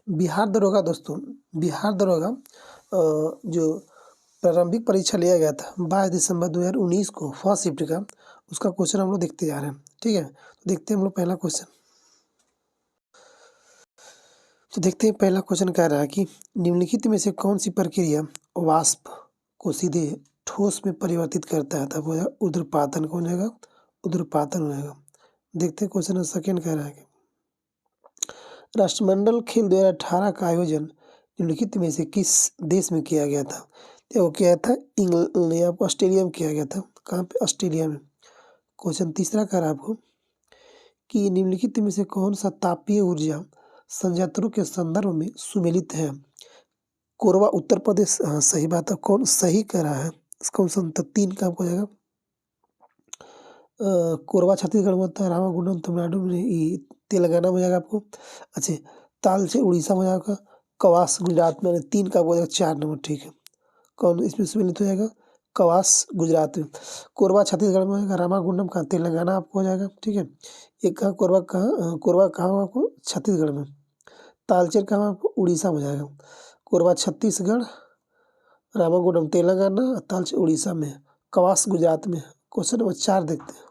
बिहार दरोगा दोस्तों, बिहार दरोगा जो प्रारंभिक परीक्षा लिया गया था 22 दिसंबर 2019 को फर्स्ट शिफ्ट का, उसका क्वेश्चन हम लोग देखते जा रहे हैं। ठीक है, तो देखते हैं हम लोग पहला क्वेश्चन। तो देखते हैं पहला क्वेश्चन कह रहा है कि निम्नलिखित में से कौन सी प्रक्रिया वाष्प को सीधे ठोस में परिवर्तित करता है। तब हो जाएगा ऊर्ध्वपातन। कौन जाएगा? ऊर्ध्वपातन हो जाएगा। देखते हैं क्वेश्चन सेकंड कह रहा है कि राष्ट्रमंडल खेल 2018 का आयोजन निम्नलिखित में से किस देश में किया गया था। तो वो किया था इंग्लैंड या ऑस्ट्रेलिया में किया गया था। कहाँ पे? ऑस्ट्रेलिया में। क्वेश्चन तीसरा कह रहा है आपको कि निम्नलिखित में से कौन सा तापीय ऊर्जा संयंत्रों के संदर्भ में सुमेलित है। कोरबा उत्तर प्रदेश, हाँ सही बात है। कौन सही कह रहा है? इसका ऑप्शन 3 का आपको जाएगा। कोरबा छत्तीसगढ़ में होता है, रामागुंडम तमिलनाडु में, ये तेलंगाना में जाएगा आपको। अच्छा, तालचे उड़ीसा में जाएगा, कवास गुजरात में। 3 का आपको जाएगा 4 नंबर। ठीक है, कौन इसमें सम्मिलित हो जाएगा? कवास गुजरात में। कोरबा छत्तीसगढ़ में होगा, रामागुंडम का तेलंगाना आपको हो जाएगा। ठीक है, एक कहाँ कोरबा कहाँ आपको? छत्तीसगढ़ में। तालचेर कहाँ आपको? उड़ीसा में जाएगा। कोरबा छत्तीसगढ़, रामागुंडम तेलंगाना, तालचेर उड़ीसा में, कवास गुजरात में। क्वेश्चन नंबर 4 देखते हैं।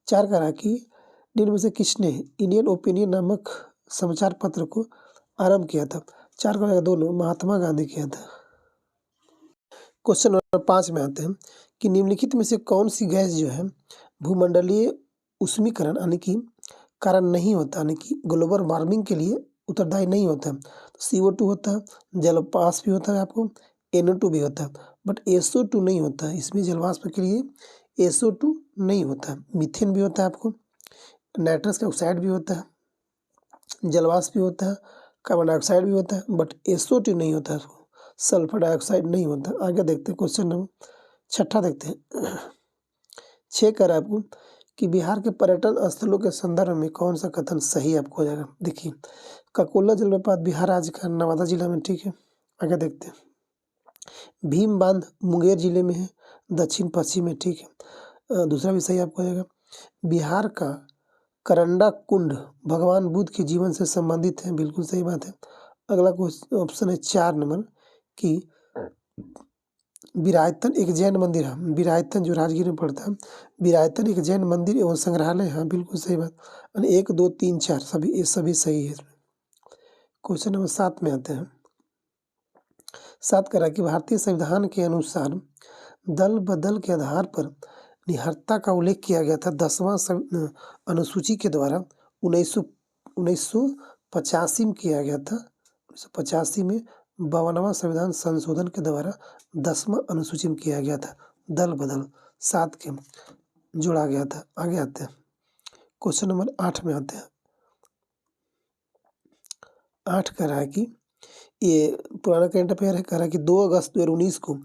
4 कह रहा है कि निम्न में से किसने इंडियन ओपिनियन नामक समाचार पत्र को आरंभ किया था। 4 का 2 महात्मा गांधी किया था। क्वेश्चन नंबर 5 में आते हैं कि निम्नलिखित में से कौन सी गैस जो है भूमंडलीय ऊष्मीकरण यानी कि कारण नहीं होता, यानी कि ग्लोबल वार्मिंग के लिए उत्तरदायी नहीं होता है। तो CO2 होता है, जलवाष्प भी होता है आपको, NO2 भी होता है, बट SO2 नहीं होता है। इसमें जलवाष्प के लिए SO2 नहीं होता है। मीथेन भी होता है आपको, नाइट्रस ऑक्साइड भी होता है, जलवाष्प भी होता है, कार्बन डाइऑक्साइड भी होता है, बट SO2 नहीं होता है। सल्फर डाइऑक्साइड नहीं होता। आगे देखते हैं क्वेश्चन नंबर 6 देखते हैं। 6 कर आपको कि बिहार के पर्यटन स्थलों के संदर्भ में कौन सा कथन सही आपको हो जाएगा। देखिए, ककोला जलप्रपात बिहार राज्य का नवादा जिला में। ठीक है, आगे देखते हैं। भीम बांध मुंगेर जिले में है, दक्षिण पश्चिम में। ठीक है, दूसरा भी सही आपको हो जाएगा। बिहार का करंडा कुंड भगवान बुद्ध के जीवन से संबंधित है। बिल्कुल सही बात है। अगला क्वेश्चन ऑप्शन है 4 नंबर कि विरायतन एक जैन मंदिर है। विरायतन जो राजगीर में पड़ता है, विरायतन एक जैन मंदिर एवं संग्रहालय। हाँ बिल्कुल सही बात। 1 2 3 4 सभी, ये सभी सही है। क्वेश्चन नंबर 7 में आते हैं। 7 कह रहा है कि भारतीय संविधान के अनुसार दल बदल के आधार पर निहत्था का उल्लेख किया गया था 10वां अनुसूची के द्वारा 1985 में किया गया था। 1985 में 52वां संविधान संशोधन के द्वारा 10वां अनुसूची में किया गया था। दल बदल 7 के जोड़ा गया था। आगे आते हैं क्वेश्चन नंबर 8 में आते हैं। 8 कह रहा है कि ये पुराना करंट अफेयर है। कह रहा है कि 2 अगस्त 2019 को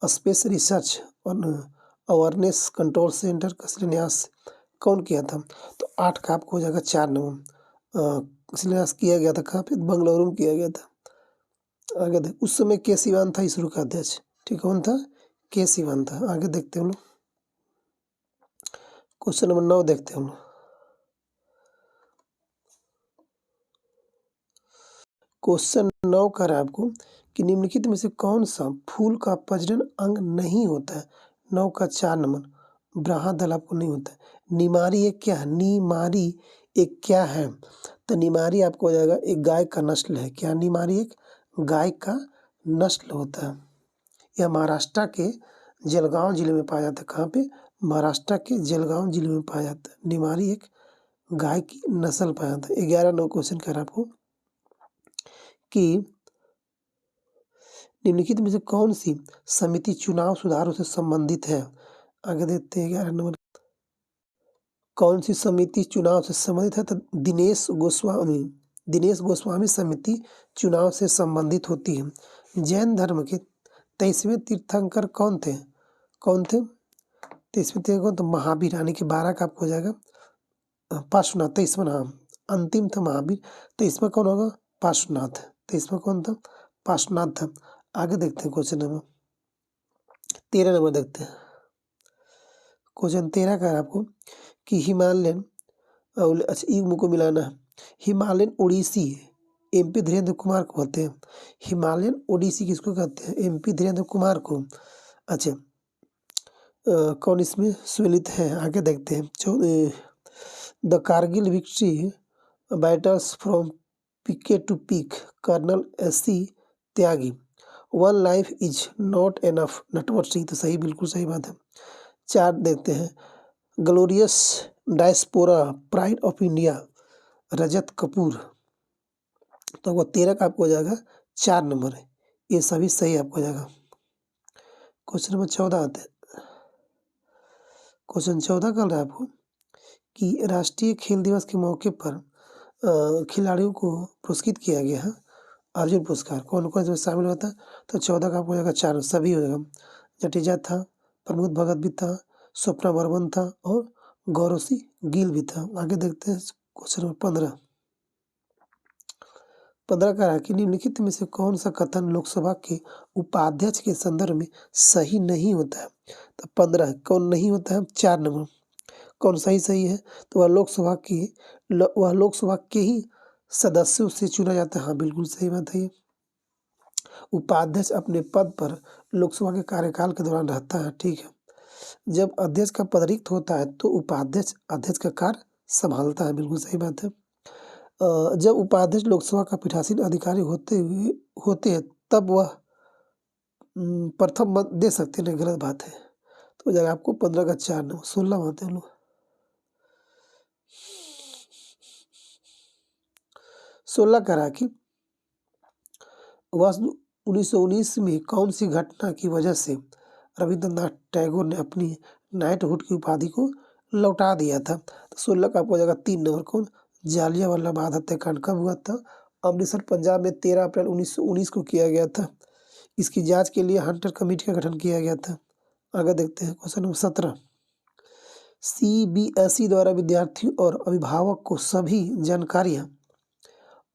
स्पेस रिसर्च और अवेयरनेस कंट्रोल सेंटर का शिलान्यास कौन किया था। तो 8 का आपको हो जाएगा 4 नंबर। शिलान्यास किया गया था कहाँ पे? बंगलुरु में किया गया था। आगे देख, उस समय के सिवान था इसरो का अध्यक्ष। ठीक, कौन था? के सिवान था। आगे देखते हैं हम लोग क्वेश्चन नंबर 9 देखते हैं हम लोग। क्वेश्चन 9 कर रहा है आपको कि निम्नलिखित में से कौन सा फूल का प्रजनन अंग नहीं होता है। 9 का 4 नंबर ब्राह्मदल आपको नहीं होता है। निमारी एक क्या है? निमारी एक क्या है? तो निमारी आपको हो जाएगा एक गाय का नस्ल है। क्या? निमारी एक गाय का नस्ल होता है। यह महाराष्ट्र के जलगांव जिले में पाया जाता है। कहाँ पे? महाराष्ट्र के जलगांव जिले में पाया जाता है। निमारी एक गाय की नस्ल पाया जाता है। 11 नंबर क्वेश्चन कर रहा है आपको कि निम्नलिखित में से कौन सी समिति चुनाव सुधारों से संबंधित है। आगे देखते हैं 11 नंबर। कौन सी समिति चुनाव से संबंधित है? तो दिनेश गोस्वामी समिति चुनाव से संबंधित होती है। जैन धर्म के 23वें तीर्थंकर कौन थे? 23वें तीर्थंकर तो महावीर, यानी कि 12 का आपको हो जाएगा पार्श्वनाथ। 23वां नाम अंतिम था महावीर, तो इसमें कौन होगा? पार्श्वनाथ। तो इसमें कौन था? पार्श्वनाथ था। आगे देखते हैं क्वेश्चन नंबर 13 नंबर देखते हैं। क्वेश्चन 13 का है आपको कि हिमालयन, अच्छा ई को मिलाना है। हिमालयन ओडिसी एमपी धीरेन्द्र कुमार को कहते हैं। हिमालयन ओडिसी किसको कहते हैं? एमपी धीरेन्द्र कुमार को। अच्छा, कौन इसमें सम्मिलित है? आगे देखते हैं। The Kargil victory battles from peak to peak, colonel S C. Tyagi. One life is not enough, Natwar Singh. तो सही, बिल्कुल सही बात है। 4 देखते हैं। Glorious diaspora, pride of India, Rajat Kapoor. तो वो 13 का आपको हो जाएगा 4 नंबर है। ये सभी सही आपको हो जाएगा। क्वेश्चन नंबर 14 आते हैं। क्वेश्चन 14 कर रहा है आपको कि राष्ट्रीय खेल दिवस के मौके पर खिलाड़ियों को पुरस्कृत किया गया है अर्जुन पुरस्कार। कौन कौन इसमें शामिल होता है? तो 14 का आपको हो जाएगा 4, सभी हो जाएगा। जडेजा था, प्रमोद भगत भी था, स्वप्ना बर्मन था और गौरव सिंह गिल भी था। आगे देखते हैं क्वेश्चन नंबर 15। 15 का है कि निम्नलिखित में से कौन सा कथन लोकसभा के उपाध्यक्ष के संदर्भ में सही नहीं होता है? तो 15 कौन नहीं होता है? 4 नंबर। कौन सही है? तो वह लोकसभा के ही सदस्यों से चुना जाता है। हाँ, बिल्कुल सही बात है ये। उपाध्यक्ष अपने पद पर लोकसभा के कार्यकाल के दौरान रहता है। ठीक है। जब अध्यक्ष का पद रिक्त होता है तो उपाध्यक्ष अध्यक्ष का कार्य संभालता है। बिल्कुल सही बात है। जब उपाध्यक्ष लोकसभा का पीठासीन अधिकारी होते हैं तब वह प्रथम मत दे सकते हैं। गलत बात है। तो जगह आपको 15 का 4 नंबर। 16 मानते हैं लोग। 16 करा कि वर्ष 1919 में कौन सी घटना की वजह से रविंद्रनाथ टैगोर ने अपनी नाइटहुड की उपाधि को लौटा दिया था? तो 16 का आपको हो जाएगा 3 नंबर। कौन? जालियांवाला बाग हत्याकांड कब हुआ था? अमृतसर पंजाब में 13 अप्रैल 1919 को किया गया था। इसकी जांच के लिए हंटर कमेटी का गठन किया गया था। आगे देखते हैं क्वेश्चन नंबर 17। CBSE द्वारा विद्यार्थियों और अभिभावक को सभी जानकारियां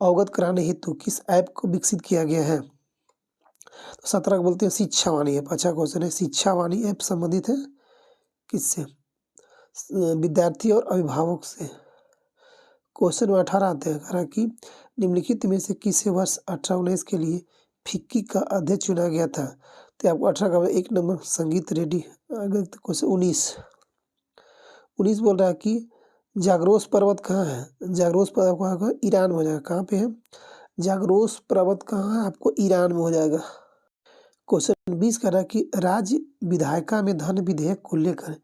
अवगत कराने हेतु किस ऐप को विकसित किया गया है? तो 17 को बोलते हैं शिक्षावाणी ऐप। अच्छा क्वेश्चन है। शिक्षावाणी ऐप संबंधित है किससे? विद्यार्थी और अभिभावक से। क्वेश्चन में 18 आते हैं। कहा कि निम्नलिखित में से किसे वर्ष 1819 के लिए फिक्की का अध्यक्ष चुना गया था? तो आपको 18 का 1 नंबर संगीत रेड्डी। आगे क्वेश्चन 19 बोल रहा है कि जाग्रोस पर्वत कहाँ है? जाग्रोस पर्वत कहाँ? ईरान में हो जाएगा। कहाँ पे है जाग्रोस पर्वत? कहाँ है? आपको ईरान में हो जाएगा। क्वेश्चन 20 कह रहा है कि राज्य विधायिका में धन विधेयक को लेकर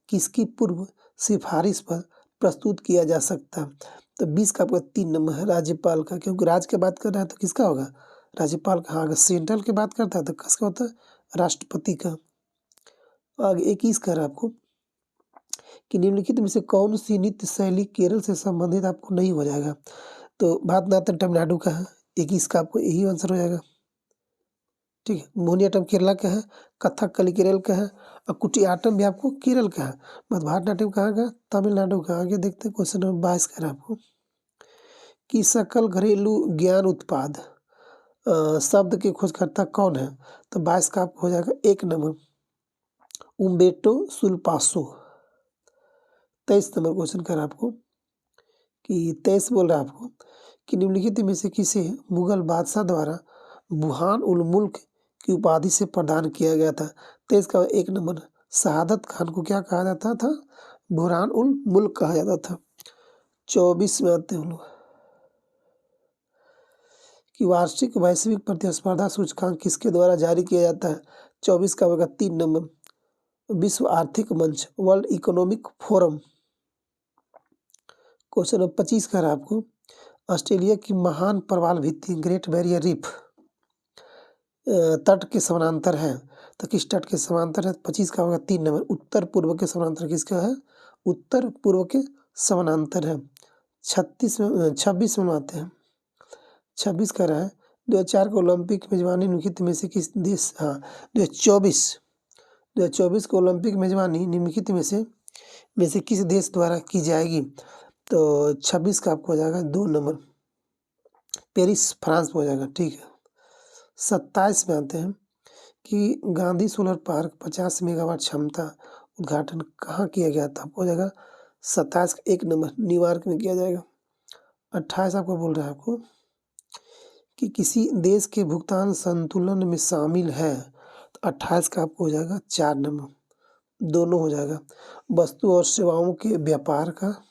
किसकी पूर्व सिफारिश पर प्रस्तुत किया जा सकता है? तो 20 का आपका 3 नंबर है राज्यपाल का। क्योंकि राज्य की बात कर रहा है तो किसका होगा? राज्यपाल का। हाँ, अगर सेंट्रल की बात करता है तो किसका होता है? राष्ट्रपति का। आगे 21 कह रहा है आपको कि निम्नलिखित में से कौन सी नृत्य शैली केरल से संबंधित आपको नहीं हो जाएगा? तो भारतनाट्यम तमिलनाडु का है। 21 का आपको यही आंसर हो जाएगा। ठीक है। मोहिनीअट्टम केरला का है, कथकली केरल का है और कुटियाट्टम भी आपको केरल का है। भारतनाट्यम कहाँ का? तमिलनाडु का। आगे देखते हैं क्वेश्चन नंबर 22 का है आपको कि सकल घरेलू ज्ञान उत्पाद शब्द के खोजकर्ता कौन है? तो 22 का आपको हो जाएगा 1 नंबर उम्बेर्टो सुलपासो। 23 नंबर क्वेश्चन कर आपको कि 23 बोल रहा है आपको कि निम्नलिखित में से किसे मुगल बादशाह द्वारा बुरहान उल मुल्क की उपाधि से प्रदान किया गया था? 23 का 1 नंबर शहादत खान को क्या कहा जाता था? बुरहान उल मुल्क कहा जाता था। 24 में आते हैं हम लोग कि वार्षिक वैश्विक प्रतिस्पर्धा सूचकांक किसके द्वारा जारी किया जाता है? 24 का होगा 3 नंबर विश्व आर्थिक मंच, world economic forum. Question number 25 का है आपको ऑस्ट्रेलिया की महान प्रवाल भित्ति ग्रेट बैरियर रीफ तट के समानांतर है। तो किस तट के समानांतर है? 25 का होगा 3 नंबर उत्तर पूर्व के समानांतर। किसका है? उत्तर पूर्व के समानांतर है। 26 में आते हैं। 26 का रहा है 2004 के ओलंपिक मेजबानी निम्नलिखित में से किस देश? हाँ, 2024 को ओलंपिक मेजबानी निम्नलिखित में से किस देश द्वारा की जाएगी? तो 26 का आपको हो जाएगा 2 नंबर पेरिस फ्रांस में हो जाएगा। ठीक है। 27 में आते हैं कि गांधी सोलर पार्क 50 मेगावाट क्षमता उद्घाटन कहाँ किया गया था? आपको हो जाएगा 27 का 1 नंबर न्यूयॉर्क में किया जाएगा। 28 आपको बोल रहा है आपको कि किसी देश के भुगतान संतुलन में शामिल है, तो 28 का आपको हो जाएगा 4 नंबर, दोनों हो जाएगा, वस्तु और सेवाओं के व्यापार का,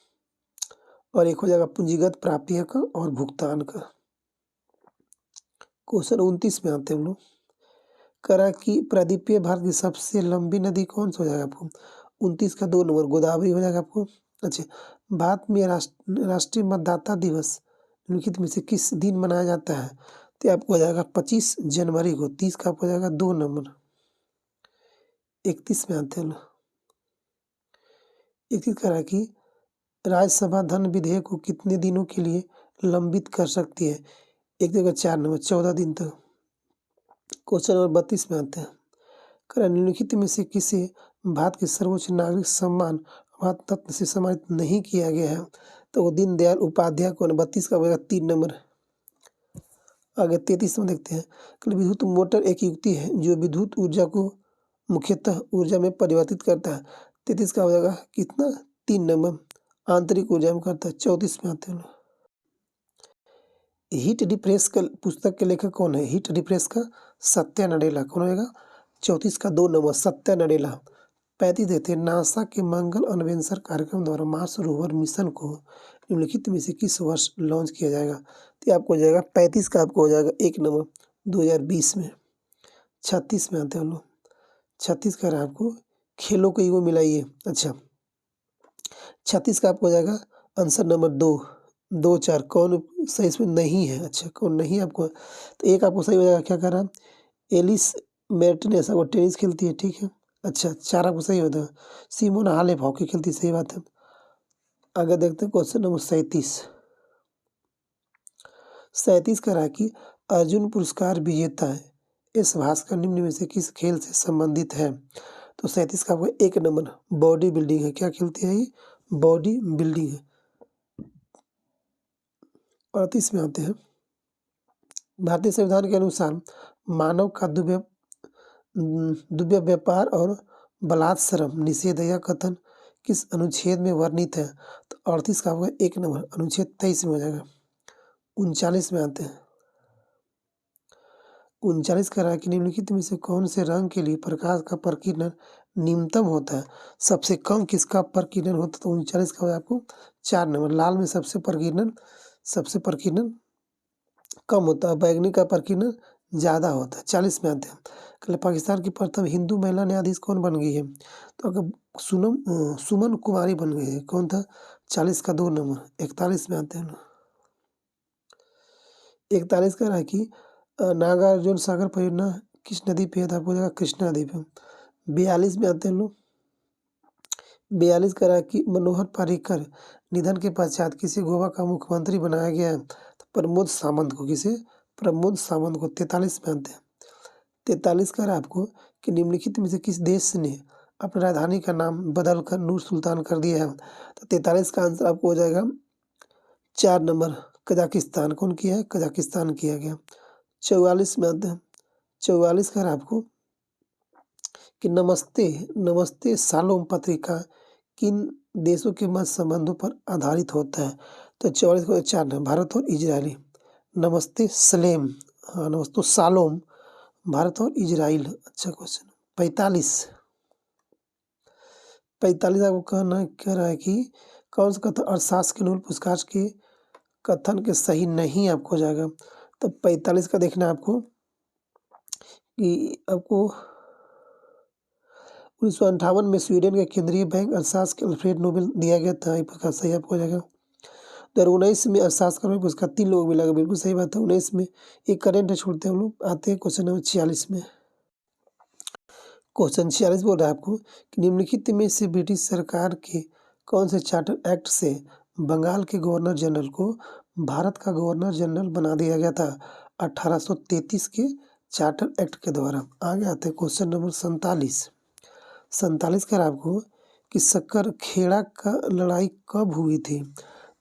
और एक हो जाएगा पूंजीगत प्राप्तियों का और भुगतान का। क्वेश्चन 29 में आते हैं हम लोग। करा कि प्रायद्वीपीय भारत की सबसे लंबी नदी कौन सा हो जाएगा आपको, 29 का 2 नंबर गोदावरी हो जाएगा आपको। अच्छा, भारत में राष्ट्रीय मतदाता दिवस निम्नलिखित में से किस दिन मनाया जाता है, तो आपको हो जाएगा 25 जनवरी को, 30 का आपको हो जाएगा 2 नंबर। 31 में आते हैं लोग। 31 करा कि राज्यसभा धन विधेयक को कितने दिनों के लिए लंबित कर सकती है, एक जगह 4 नंबर 14 दिन तक। क्वेश्चन नंबर 32 में आते हैं। करा निम्नलिखित में से किसे भारत के सर्वोच्च नागरिक सम्मान भारत रत्न से सम्मानित नहीं किया गया है, तो वो दीनदयाल उपाध्याय को। 32 का होगा 3 नंबर। आगे 33 में देखते हैं। विद्युत मोटर एक युक्ति है जो विद्युत ऊर्जा को मुख्यतः ऊर्जा में परिवर्तित करता है। 33 का हो जाएगा कितना, 3 नंबर, आंतरिक ऊर्जा में करता है। 34 में आते हैं। हीट डिप्रेस का पुस्तक के लेखक कौन है, हीट डिप्रेस का सत्या नडेला। कौन होगा, 34 का 2 नंबर सत्या नडेला। 35 देते हैं। नासा के मंगल अन्वेषण कार्यक्रम द्वारा मार्स रोवर मिशन को निम्नलिखित में से किस वर्ष लॉन्च किया जाएगा, तो आपको हो जाएगा 35 का आपको हो जाएगा 1 नंबर 2020 में। 36 में आते हैं हम लोग। 36 का रहा आपको खेलों को ईगो मिलाइए। अच्छा, 36 का आपको हो जाएगा आंसर नंबर 2 4 कौन सही इसमें नहीं है। अच्छा, कौन नहीं आपको, तो एक आपको सही हो जाएगा। क्या कर रहा है, एलिस मेर्टेनेस, वो टेनिस खेलती है, ठीक है। अच्छा, 4 आपको सही होता है। सिमोना हालेप हॉकी खेलती है, सही बात है। आगे देखते हैं क्वेश्चन नंबर 37। 37 का रहा कि अर्जुन पुरस्कार विजेता है एस भास्कर निम्न में से किस खेल से संबंधित है, तो 37 का आपको 1 नंबर बॉडी बिल्डिंग है। क्या खेलती है ये, बॉडी बिल्डिंग है। 38 में आते हैं। भारतीय संविधान के अनुसार मानव का दुव्य व्यापार और बलात्श्रम निषेध यह कथन किस अनुच्छेद में वर्णित है, तो 38 का आपका 1 नंबर अनुच्छेद 23 में हो जाएगा। 39 में आते हैं। 39 का रहा कि निम्नलिखित में से कौन से रंग के लिए प्रकाश का प्रकीर्णन न्यूनतम होता है, सबसे कम किसका प्रकीर्णन होता है, तो 39 का आपको 4 नंबर लाल में सबसे प्रकीर्णन कम होता है, बैगनी का प्रकीर्णन ज़्यादा होता है। 40 में आते हैं। कल पाकिस्तान की प्रथम हिंदू महिला न्यायाधीश कौन बन गई है, तो अगर सुमन कुमारी बन गई है। कौन था, 40 का 2 नंबर। 41 में आते हैं। 41 का रहा कि नागार्जुन सागर परियोजना किस नदी पे है, तो आपको जाएगा कृष्णा नदी पे। 42 में आते हैं लोग। 42 का रहा कि मनोहर पर्रिकर निधन के पश्चात किसे गोवा का मुख्यमंत्री बनाया गया है, तो प्रमोद सावंत को। किसे, प्रमोद सावंत को। 43 में आते हैं। 43 का रहा आपको कि निम्नलिखित में से किस देश ने अपनी राजधानी का नाम बदलकर नूर सुल्तान कर दिया है, तो 43 का आंसर आपको हो जाएगा 4 नंबर कजाकिस्तान। कौन किया है, कजाकिस्तान किया गया। 44 में आते हैं। 44 का आपको कि नमस्ते शालोम पत्रिका किन देशों के मध्य संबंधों पर आधारित होता है, तो 44 को 4 नंबर भारत और इजराइल। नमस्ते सलेम, हाँ नमस्ते शालोम भारत और इजराइल। अच्छा क्वेश्चन। 45 आपको कहना कह रहा है कि कौन सा कथन अर्थशास्त्र के नोबेल पुरस्कार के कथन के सही नहीं आपको हो जाएगा, तो 45 का देखना है आपको कि आपको 1958 में स्वीडन के केंद्रीय बैंक अर्थशास्त्र के अल्फ्रेड नोबेल दिया गया था। प्रकार सही आपको हो जाएगा। 2019 में अर्थशास्त्र का नोबेल पुरस्कार 3 लोगों को मिला, बिल्कुल सही बात है। 19 में एक करेंट है, छोड़ते हैं हम लोग। आते हैं क्वेश्चन नंबर 46 में। क्वेश्चन 46 बोल रहा है आपको कि निम्नलिखित में से ब्रिटिश सरकार के कौन से चार्टर एक्ट से बंगाल के गवर्नर जनरल को भारत का गवर्नर जनरल बना दिया गया था, 1833 के चार्टर एक्ट के द्वारा। आगे आते हैं क्वेश्चन नंबर 47 का आपको कि सक्करखेड़ा का लड़ाई कब हुई थी,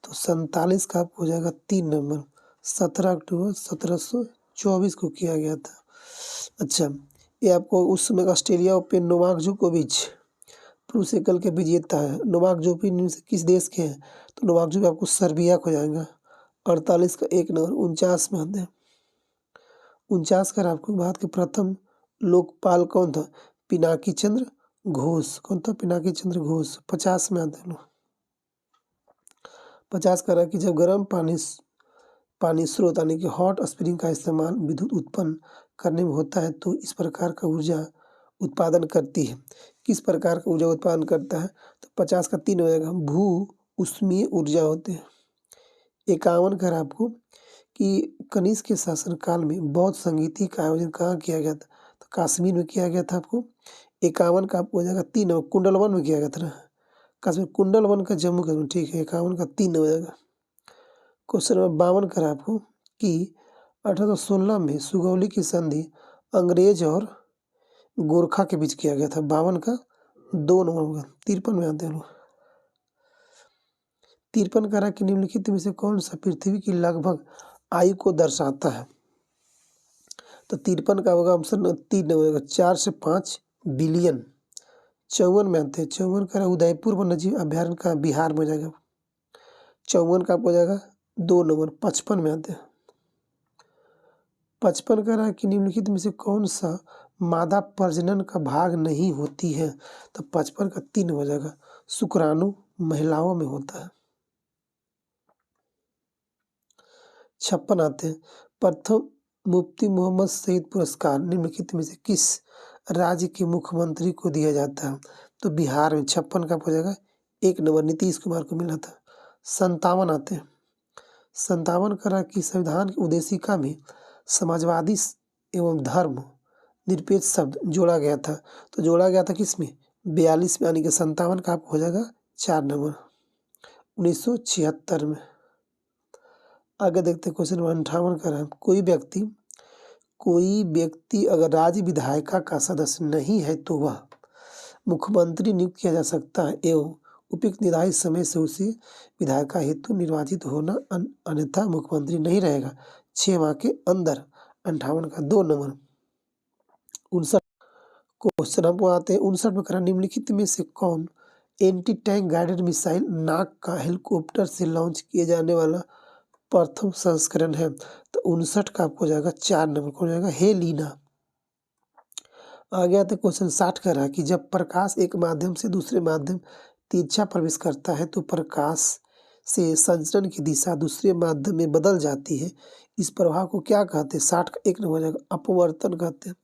तो 47 का आपको हो जाएगा 3 नंबर 17 अक्टूबर 1724 को किया गया था। अच्छा, ये आपको उस समय ऑस्ट्रेलिया ओपन नोवाक जोकोविच पुरुष एकल के विजेता है। नोवाक जोकोविच किस देश के हैं, तो नोवाक जोकोविच आपको सर्बिया को जाएगा। 48 का 1 नंबर 49 में आते हैं। 49 का आपको भारत के प्रथम लोकपाल कौन था? पिनाकी चंद्र घोष। कौन था? पिनाकी चंद्र घोष। 50 में आते हैं लोग। 50 का कि जब गर्म पानी स्रोत यानी कि हॉट स्प्रिंग का इस्तेमाल विद्युत उत्पन्न करने में होता है तो इस प्रकार का ऊर्जा उत्पादन करती है। किस प्रकार का ऊर्जा उत्पादन करता है? तो 50 का 3 हो जाएगा। भू ऊष्मीय ऊर्जा होते हैं। 51 का आपको कि कनिष्क के शासनकाल में बौद्ध संगीति का आयोजन कहाँ किया गया था? तो कश्मीर में किया गया था आपको। 51 का आपको हो जाएगा 3 नंबर कुंडलवन में किया गया था ना, कश्मीर कुंडलवन का जम्मू कश्मीर। ठीक है, 51 का 3 हो जाएगा। क्वेश्चन नंबर 52 का आपको कि 1816 में सुगौली की संधि अंग्रेज और गोरखा के बीच किया गया था। 52 का 2 नंबर होगा। 53 में आते हैं लोग। 53 का कि निम्नलिखित में से कौन सा पृथ्वी की लगभग आयु को दर्शाता है? तो 53 का होगा ऑप्शन 3 होगा 4 से 5 बिलियन। 54 में आते हैं। 54 का उदयपुर वन्यजीव अभ्यारण्य का बिहार में हो जाएगा। 54 का आपको हो जाएगा 2 नंबर। 55 में आते हैं। 55 का कि निम्नलिखित में से कौन सा मादा प्रजनन का भाग नहीं होती है? तो 55 का 3 हो जाएगा। शुक्राणु महिलाओं में होता है। 56 आते हैं। प्रथम मुफ्ती मोहम्मद सईद पुरस्कार निम्नलिखित में से किस राज्य के मुख्यमंत्री को दिया जाता है? तो बिहार में। 56 का हो जाएगा 1 नंबर। नीतीश कुमार को मिला था। 57 आते हैं। 57 का कि संविधान की उद्देशिका में समाजवादी एवं धर्म निरपेक्ष शब्द जोड़ा गया था। तो जोड़ा गया था किसमें? 42 में, यानी कि 57 का आपको हो जाएगा 4 नंबर। 1976 में। आगे देखते हैं क्वेश्चन 58 का है कोई व्यक्ति अगर राज्य विधायिका का सदस्य नहीं है तो वह मुख्यमंत्री नियुक्त किया जा सकता है एवं उपयुक्त निर्धारित समय से उसे विधायिका हेतु निर्वाचित होना अन्यथा मुख्यमंत्री नहीं रहेगा 6 माह के अंदर। 58 का 2 नंबर। 59 क्वेश्चन हमको आते हैं 59 में करा निम्नलिखित में से कौन एंटी टैंक गाइडेड मिसाइल नाग का हेलीकॉप्टर से लॉन्च किए जाने वाला प्रथम संस्करण है? तो 59 का आपको हो जाएगा 4 नंबर को हो जाएगा हेलिना। आगे आते क्वेश्चन 60 का रहा कि जब प्रकाश एक माध्यम से दूसरे माध्यम तिरछा प्रवेश करता है तो प्रकाश से संचरण की दिशा दूसरे माध्यम में बदल जाती है। इस प्रभाव को क्या कहते हैं? 60 का 1 नंबर हो जाएगा अपवर्तन कहते हैं।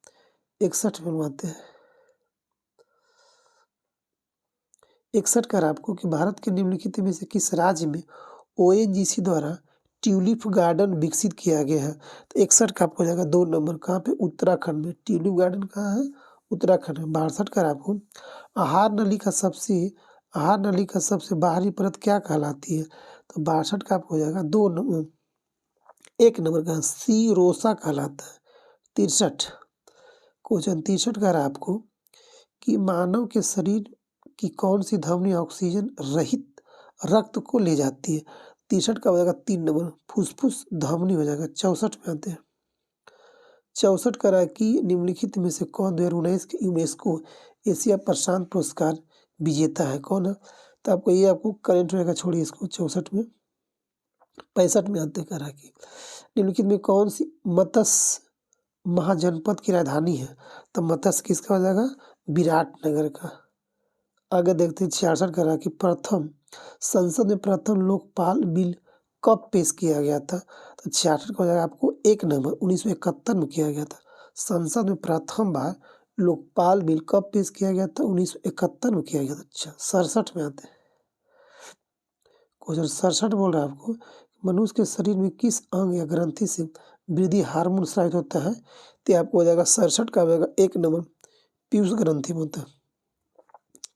61 में बनवाते हैं। 61 का आपको कि भारत के निम्नलिखित में से किस राज्य में ONGC द्वारा ट्यूलिप गार्डन विकसित किया गया है? तो 61 का आपको हो जाएगा 2 नंबर। कहाँ पे? उत्तराखंड में। ट्यूलिप गार्डन कहाँ है? उत्तराखंड में। 62 का आपको आहार नली का सबसे बाहरी परत क्या कहलाती है? तो 62 का आपको हो जाएगा 2 नंबर। 1 नंबर का सीरोसा कहलाता है। 63 क्वेश्चन 63 का आपको कि मानव के शरीर की कौन सी धमनी ऑक्सीजन रहित रक्त को ले जाती है? 63 का हो जाएगा 3 नंबर फुसफुस धमनी हो जाएगा। 64 में आते हैं। 64 का कि निम्नलिखित में से कौन 2019 के यूनेस्को एशिया प्रशांत पुरस्कार विजेता है? कौन है? तो आपको ये आपको करेंट रहेगा, छोड़िए इसको। 64 में। 65 में आते करा कि निम्नलिखित में कौन सी मत्स्य महाजनपद की राजधानी है? तो मत्स्य किसका हो जाएगा? विराटनगर का। आगे देखते हैं 66 का कि प्रथम संसद में प्रथम लोकपाल बिल कब पेश किया गया था? तो 66 का हो जाएगा आपको 1 नंबर 1971 में किया गया था। संसद में प्रथम बार लोकपाल बिल कब पेश किया गया था? 1971 में किया गया था। अच्छा 67 में आते हैं। क्वेश्चन 67 बोल रहा है आपको मनुष्य के शरीर में किस अंग या ग्रंथि से वृद्धि हार्मोन स्रावित होता है? तो आपको हो जाएगा 67 का हो जाएगा 1 नंबर पीयूष ग्रंथि में होता है।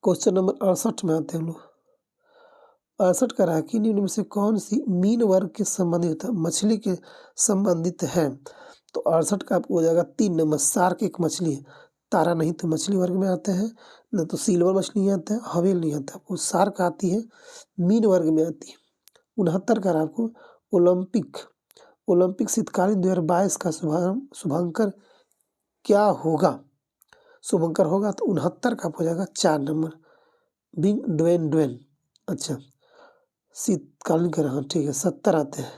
क्वेश्चन नंबर 68 में आते हैं हम लोग। 68 का रहा कि निम्न में से कौन सी मीन वर्ग के संबंधित है? मछली के संबंधित है। तो 68 का आपको हो जाएगा 3 नंबर शार्क एक मछली है। तारा नहीं तो मछली वर्ग में आते हैं, न तो सिल्वर मछली नहीं आता है, हवेल नहीं आता है। आपको शार्क आती है, मीन वर्ग में आती है। 69 का आपको ओलंपिक शीतकालीन 2022 का शुभंकर क्या होगा? शुभंकर होगा तो 69 का हो जाएगा 4 नंबर बिंग ड्वेन। अच्छा शीतकालीन का रहा, ठीक है। 70 आते हैं।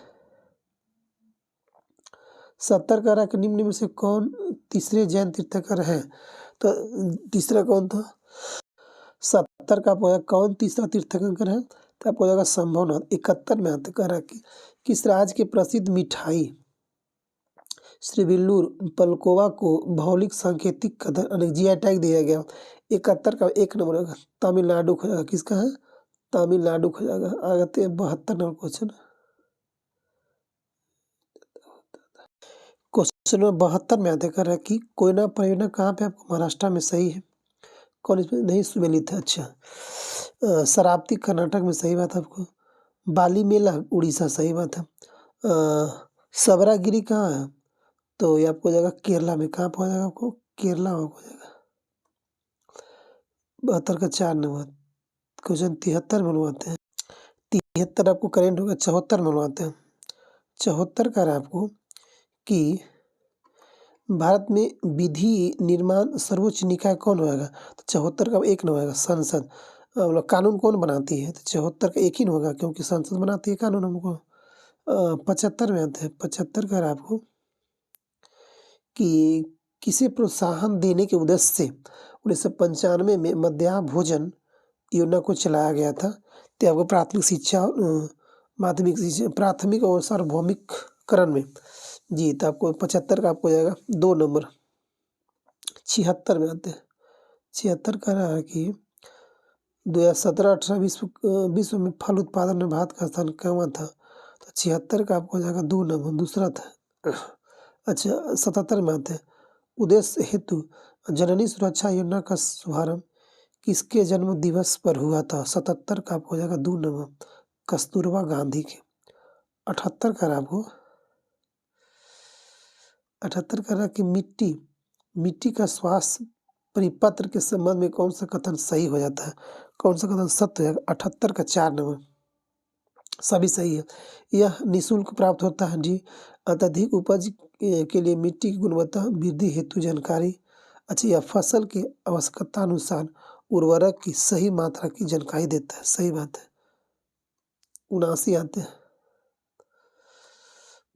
70 कह रहा है कि निम्न में से कौन तीसरे जैन तीर्थंकर हैं, तो तीसरा कौन था? 70 का आपको कौन तीसरा तीर्थंकर है, तो आपको हो जाएगा संभवनाथ। 71 में आते कह रहा है कि किस राज्य की प्रसिद्ध मिठाई श्रीविल्लुर पलकोवा को भौगोलिक सांकेतिक कथन जीआई टैग दिया गया। 71 का 1 नंबर होगा तमिलनाडु हो जाएगा। किसका है? तमिलनाडु हो जाएगा। आगे 72 नंबर क्वेश्चन। क्वेश्चन नंबर 72 में आते कर रहा है कि कोयना परियोजना कहाँ पे आपको? महाराष्ट्र में। सही है। कौन इसमें नहीं सुमेलित है? अच्छा। शरावती कर्नाटक में। सही बात है आपको। बाली मेला उड़ीसा। सही बात है। सबरागिरी कहाँ है? तो ये आपको हो जाएगा केरला में। कहाँ पर हो जाएगा आपको? केरला में हो जाएगा। 72 का 4 नंबर। क्वेश्चन 73 में बनवाते हैं। 73 आपको करेंट होगा। 74 में बनवाते हैं। 74 का आपको कि भारत में विधि निर्माण सर्वोच्च निकाय कौन होगा? तो 74 का 1 नंबर होगा संसद। मतलब कानून कौन बनाती है? तो 74 का 1 ही होगा क्योंकि संसद बनाती है कानून हमको। 75 में आते हैं। 75 का आपको कि किसे प्रोत्साहन देने के उद्देश्य से 1995 में मध्याह्न भोजन योजना को चलाया गया था। तो आपको प्राथमिक शिक्षा, माध्यमिक शिक्षा, प्राथमिक और सार्वभौमिककरण में। जी, तो आपको 75 का आपको जाएगा 2 नंबर। 76 में आते हैं। 76 का रहा है कि 2017-18 विश्व में फल उत्पादन में भारत का स्थान कहाँ था? तो 76 का आपको जाएगा 2 नंबर, दूसरा था। अच्छा। 77 में आते हैं। उद्देश्य हेतु जननी सुरक्षा योजना का शुभारंभ किसके जन्म दिवस पर हुआ था? 77 का आपको हो जाएगा 2 नंबर, कस्तूरबा गांधी के। 78 का आपको 78 का रहा कि मिट्टी का स्वास्थ्य परिपत्र के संबंध में कौन सा कथन सही हो जाता है? कौन सा कथन सत्य हो जाएगा? 78 का 4 नंबर। सभी सही है। यह निःशुल्क प्राप्त होता है। जी। अत्यधिक उपज के लिए मिट्टी की गुणवत्ता वृद्धि हेतु जानकारी। अच्छा। यह फसल की आवश्यकता अनुसार उर्वरक की सही मात्रा की जानकारी देता है। सही बात है। 79 आते हैं।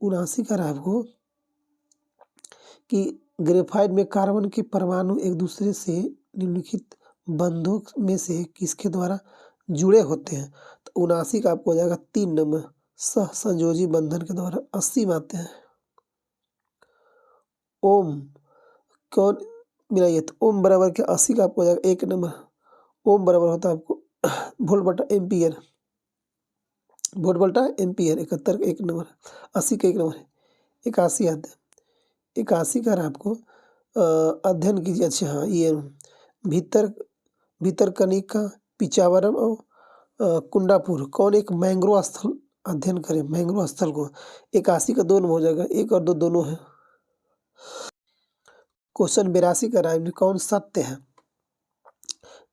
79 का आपको कि ग्रेफाइट में कार्बन के परमाणु एक दूसरे से निम्नलिखित बंधों में से किसके द्वारा जुड़े होते हैं? तो 79 का आपको हो जाएगा 3 नंबर, सहसंयोजी बंधन के द्वारा। 80 में आते हैं। ओम कौन मिलाइए? तो ओम बराबर के 80 का आपको हो जाएगा 1 नंबर। ओम बराबर होता है आपको वोल्ट बटा एम्पियर। वोल्ट बटा एम्पियर। 71 का 1 नंबर। 80 का 1 नंबर है। 81 आते हैं। 81 का आपको अध्ययन कीजिए। अच्छा। हाँ, ये भीतरकनिका, पिचावरम और कुंडापुर कौन एक मैंग्रोव स्थल अध्ययन करें? मैंग्रोव स्थल को। 81 का 2 नंबर हो जाएगा। 1 और 2 दोनों है। क्वेश्चन 82 का राय कौन सत्य है?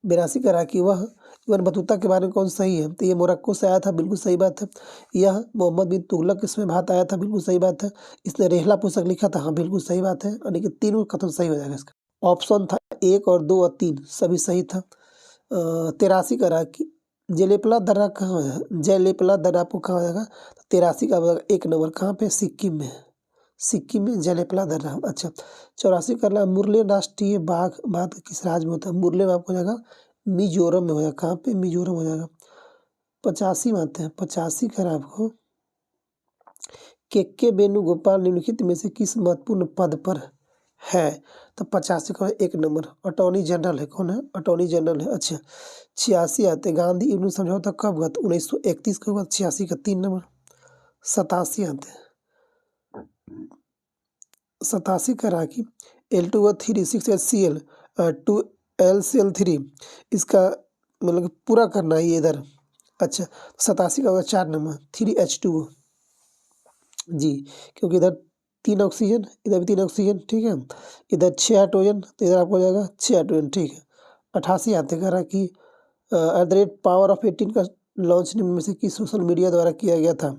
82 का रहा कि वह इब्न बतूता के बारे में कौन सही है? तो ये मोरक्को से आया था। बिल्कुल सही बात है। यह मोहम्मद बिन तुगलक इसमें भारत आया था। बिल्कुल सही बात है। इसने रेहला पुस्तक लिखा था। हाँ, बिल्कुल सही बात है। यानी कि तीनों कथन सही हो जाएगा इसका। ऑप्शन था 1 और 2 और 3 सभी सही था। 83 का रहा कि जेलेपला दर्रा कहाँ है? जेलेपला दर्रा आपको कहाँ हो जाएगा? 83 का 1 नंबर। कहाँ पे? सिक्किम में। सिक्किम में जेलेपला दर्रा। अच्छा। 84 का रहा मुरलेन राष्ट्रीय बाघ भारत के किस राज्य में होता है? मुरलेन आपको हो जाएगा मिजोरम में हो जाएगा। कहाँ पे? मिजोरम हो जाएगा। 85 में आते हैं। 85 का रहा आपको के वेणुगोपाल निम्नलिखित में से किस महत्वपूर्ण पद पर है? तो 85 का 1 नंबर अटॉर्नी जनरल है। कौन है? अटॉर्नी जनरल है। अच्छा। 86 आते गांधी इर्विन समझौता कब हुआ? तो 1931 का हुआ। 86 का 3 नंबर। 87 आते हैं। 87 का रहा कि L2O3 6HCl 2LCl3 इसका मतलब कि पूरा करना है ये इधर। अच्छा। 87 का होगा 4 नंबर 3H2O। जी, क्योंकि इधर 3 ऑक्सीजन, इधर भी 3 ऑक्सीजन। ठीक है। इधर 6 हाइड्रोजन, तो इधर आपको हो जाएगा 6 हाइड्रोजन। ठीक है। 88 आते कह रहा कि @power of 18 का लॉन्च निम्न में से किस सोशल मीडिया द्वारा किया गया था?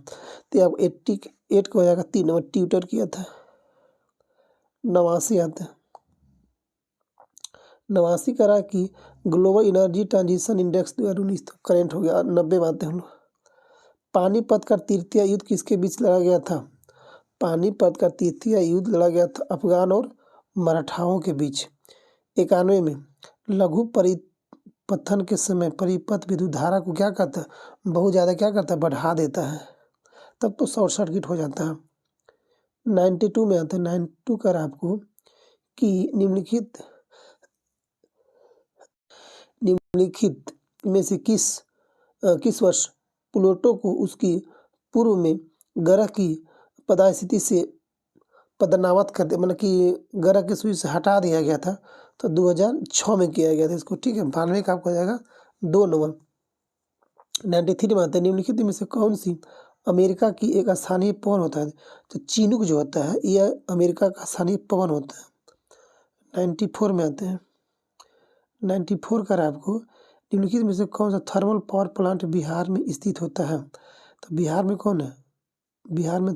तो आप 88 का हो जाएगा 3 नंबर ट्विटर किया था। 89 आते हैं। 89 का रहा कि ग्लोबल एनर्जी ट्रांजिशन इंडेक्स 2019 तो करेंट हो गया। 90 में आते हैं हम लोग। पानीपत का तृतीय युद्ध किसके बीच लड़ा गया था? पानीपत का तृतीय युद्ध लड़ा गया था अफगान और मराठाओं के बीच। 91 में लघु परिपथन के समय परिपथ विद्युत धारा को क्या करता है, बहुत ज़्यादा क्या करता है, बढ़ा देता है, तब तो शॉर्ट सर्किट हो जाता है। 92 में आता है, 92 कर आपको कि निम्नलिखित में से किस वर्ष प्लूटो को उसकी पूर्व में ग्रह की पदास्थिति से पदनावत कर दिया, मतलब कि ग्रह की सूची से हटा दिया गया था, तो 2006 में किया गया था इसको, ठीक है। 92 का आपको हो जाएगा 2 नंबर। 93 में आता है, निम्नलिखित में से कौन सी अमेरिका की एक स्थानीय पवन होता है, तो चिनूक जो होता है यह अमेरिका का स्थानीय पवन होता है। 94 में आते हैं, 94 का आपको निम्नलिखित में से कौन सा थर्मल पावर प्लांट बिहार में स्थित होता है, तो बिहार में कौन है, बिहार में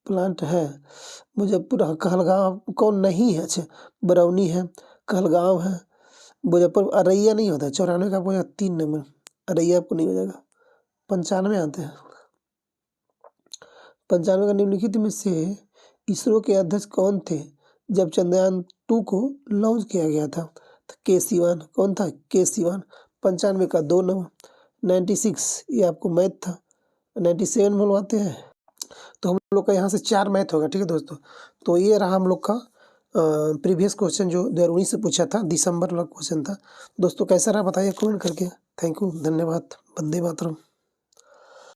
प्लांट है मुजफ्फर, कहलगांव कौन नहीं है, अच्छा बरौनी है, कहलगांव है, मुजफ्फर, अररिया नहीं होता है। 94 का आपको 3 नंबर, अररिया आपको नहीं हो जाएगा। 95 आते हैं, 95 का निम्नलिखित में से इसरो के अध्यक्ष कौन थे जब चंद्रयान 2 को लॉन्च किया गया था, तो के सिवान, कौन था, के सिवान। 95 का 2 नंबर। 96 ये आपको मैथ था। 97 में बुलवाते हैं, तो हम लोग का यहाँ से 4 मैथ होगा, ठीक है दोस्तों। तो ये रहा हम लोग का प्रीवियस क्वेश्चन जो 2019 से पूछा था, दिसंबर वाला क्वेश्चन था। दोस्तों कैसा रहा बताइए कमेंट करके। थैंक यू, धन्यवाद, वंदे मातरम।